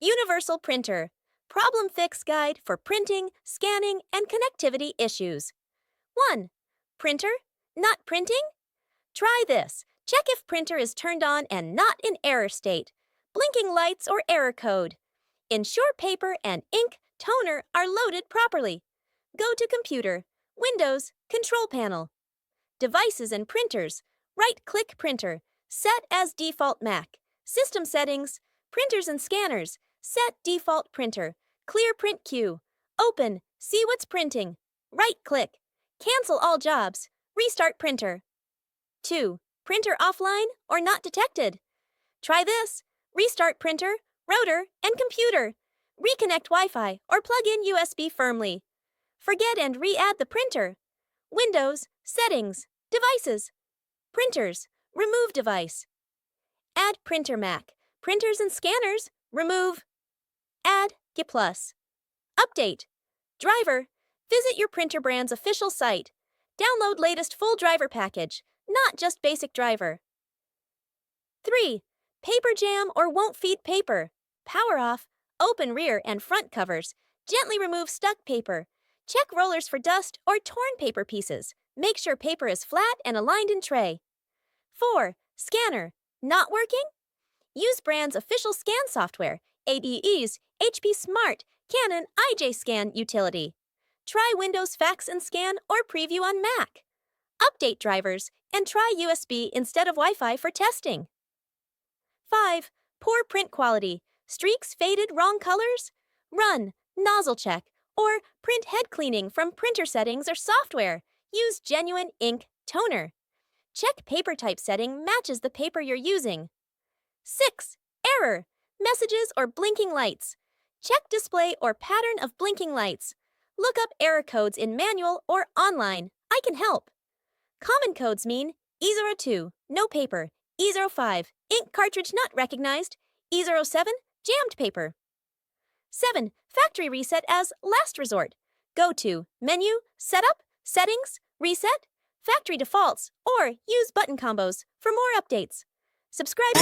Universal Printer. Problem Fix Guide for Printing, Scanning, and Connectivity Issues. 1. Printer? Not printing? Try this. Check if printer is turned on and not in error state. Blinking lights or error code. Ensure paper and ink, toner are loaded properly. Go to Computer, Windows, Control Panel. Devices and Printers. Right-click Printer. Set as default Mac. System Settings. Printers and Scanners. Set default printer. Clear print queue. Open. See what's printing. Right-click. Cancel all jobs. Restart printer. 2. Printer offline or not detected. Try this. Restart printer, rotor, and computer. Reconnect Wi-Fi or plug in USB firmly. Forget and re-add the printer. Windows, Settings, Devices. Printers, remove device. Add printer Mac. Printers and scanners, remove. Add G+. Update. Driver. Visit your printer brand's official site. Download latest full driver package, not just basic driver. 3. Paper jam or won't feed paper. Power off. Open rear and front covers. Gently remove stuck paper. Check rollers for dust or torn paper pieces. Make sure paper is flat and aligned in tray. 4. Scanner. Not working? Use brand's official scan software, ADE's HP Smart, Canon IJ-Scan utility. Try Windows Fax and Scan or Preview on Mac. Update drivers and try USB instead of Wi-Fi for testing. 5. Poor print quality. Streaks faded wrong colors? Run nozzle check or print head cleaning from printer settings or software. Use genuine ink toner. Check paper type setting matches the paper you're using. 6. Error. Messages or blinking lights. Check display or pattern of blinking lights. Look up error codes in manual or online. I can help. Common codes mean E02, no paper, E05, ink cartridge not recognized, E07, jammed paper. 7. Factory reset as last resort. Go to Menu, Setup, Settings, Reset, Factory defaults, or use button combos for more updates. Subscribe.